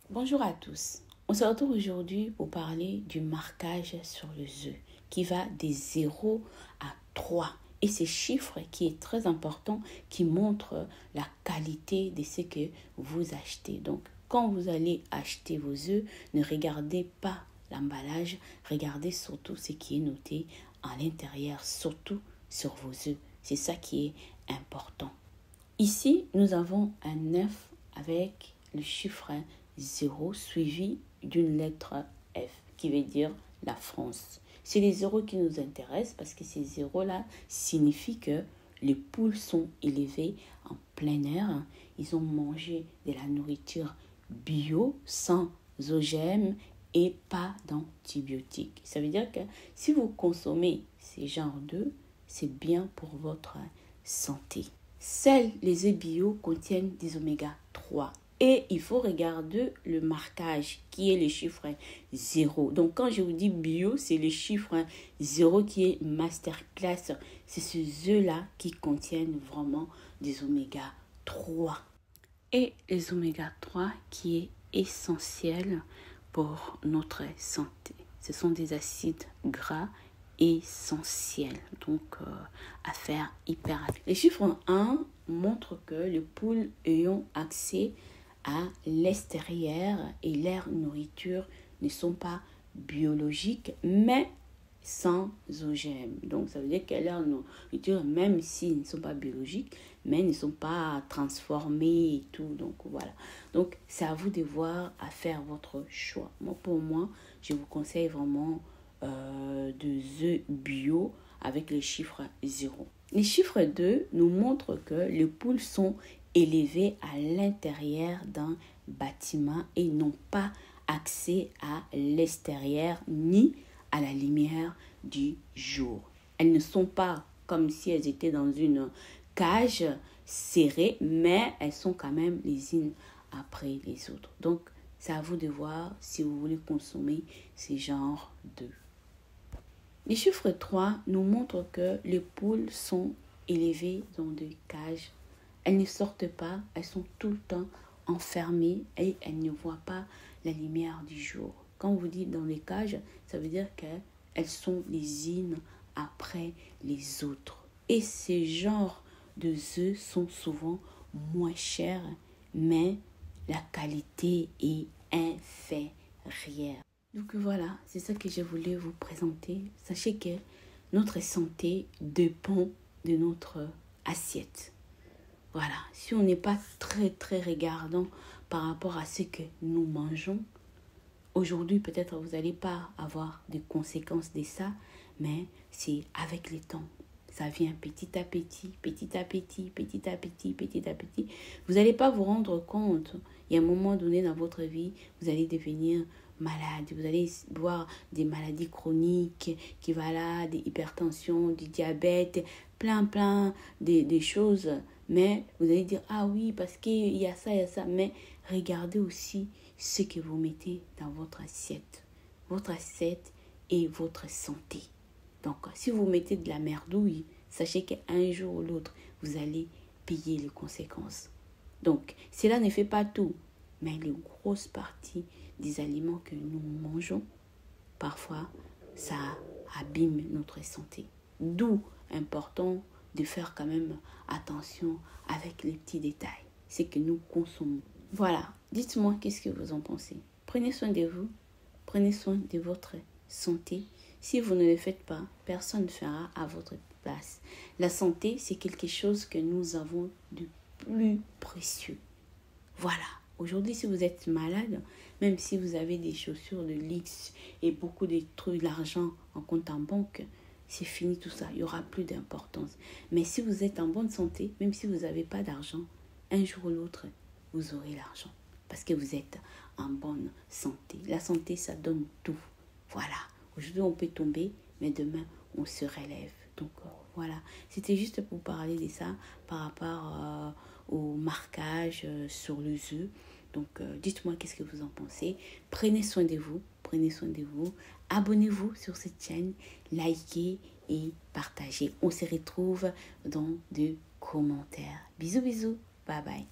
Bonjour à tous. On se retrouve aujourd'hui pour parler du marquage sur les œufs qui va des 0 à 3. Et ces chiffres qui est très important, qui montre la qualité de ce que vous achetez. Donc, quand vous allez acheter vos œufs, ne regardez pas l'emballage, regardez surtout ce qui est noté à l'intérieur, surtout sur vos œufs. C'est ça qui est important. Ici, nous avons un œuf avec le chiffre 0 suivi d'une lettre F qui veut dire la France. C'est les zéros qui nous intéressent parce que ces zéros-là signifient que les poules sont élevées en plein air. Ils ont mangé de la nourriture bio, sans OGM et pas d'antibiotiques. Ça veut dire que si vous consommez ces genres d'œufs, c'est bien pour votre santé. Seuls les œufs bio contiennent des oméga 3. Et il faut regarder le marquage qui est le chiffre 0. Donc quand je vous dis bio, c'est le chiffre 0 qui est masterclass. C'est ces œufs-là qui contiennent vraiment des oméga 3. Et les oméga 3 qui est essentiel pour notre santé. Ce sont des acides gras essentiels. Donc, à faire hyper attention. Les chiffres 1 montrent que les poules ayant accès à l'extérieur et leur nourriture ne sont pas biologiques, mais sans OGM. Donc, ça veut dire que leur nourriture, même s'ils ne sont pas biologiques, mais ne sont pas transformés et tout. Donc, voilà. Donc, c'est à vous de voir, à faire votre choix. Pour moi, je vous conseille vraiment de œufs bio avec le chiffre 0. Les chiffres 2 nous montrent que les poules sont élevées à l'intérieur d'un bâtiment et n'ont pas accès à l'extérieur ni à la lumière du jour. Elles ne sont pas comme si elles étaient dans une cage serrée, mais elles sont quand même les unes après les autres. Donc, c'est à vous de voir si vous voulez consommer ces genres d'œufs. Les chiffres 3 nous montrent que les poules sont élevées dans des cages. Elles ne sortent pas, elles sont tout le temps enfermées et elles ne voient pas la lumière du jour. Quand vous dites dans les cages, ça veut dire qu'elles sont les unes après les autres. Et ces genres de œufs sont souvent moins chers, mais la qualité est inférieure. Donc voilà, c'est ça que je voulais vous présenter. Sachez que notre santé dépend de notre assiette. Voilà, si on n'est pas très regardant par rapport à ce que nous mangeons, aujourd'hui peut-être vous n'allez pas avoir de conséquences de ça, mais c'est avec le temps. Ça vient petit à petit. Vous n'allez pas vous rendre compte. Il y a un moment donné dans votre vie, vous allez devenir malade. Vous allez voir des maladies chroniques qui vont là, des hypertensions, du diabète, plein de choses. Mais vous allez dire, ah oui, parce qu'il y a ça. Mais regardez aussi ce que vous mettez dans votre assiette. Votre assiette et votre santé. Donc, si vous mettez de la merdouille, sachez qu'un jour ou l'autre, vous allez payer les conséquences. Donc, cela ne fait pas tout, mais les grosses parties des aliments que nous mangeons, parfois, ça abîme notre santé. D'où important de faire quand même attention avec les petits détails, c'est que nous consommons. Voilà, dites-moi qu'est-ce que vous en pensez. Prenez soin de vous, prenez soin de votre santé. Si vous ne le faites pas, personne ne fera à votre place. La santé, c'est quelque chose que nous avons de plus précieux. Voilà. Aujourd'hui, si vous êtes malade, même si vous avez des chaussures de luxe et beaucoup de trucs, l'argent en compte en banque, c'est fini tout ça. Il n'y aura plus d'importance. Mais si vous êtes en bonne santé, même si vous n'avez pas d'argent, un jour ou l'autre, vous aurez l'argent. Parce que vous êtes en bonne santé. La santé, ça donne tout. Voilà. Aujourd'hui, on peut tomber, mais demain, on se relève. Donc, voilà. C'était juste pour parler de ça par rapport au marquage sur les œufs. Donc, dites-moi qu'est-ce que vous en pensez. Prenez soin de vous. Prenez soin de vous. Abonnez-vous sur cette chaîne. Likez et partagez. On se retrouve dans des commentaires. Bisous. Bye bye.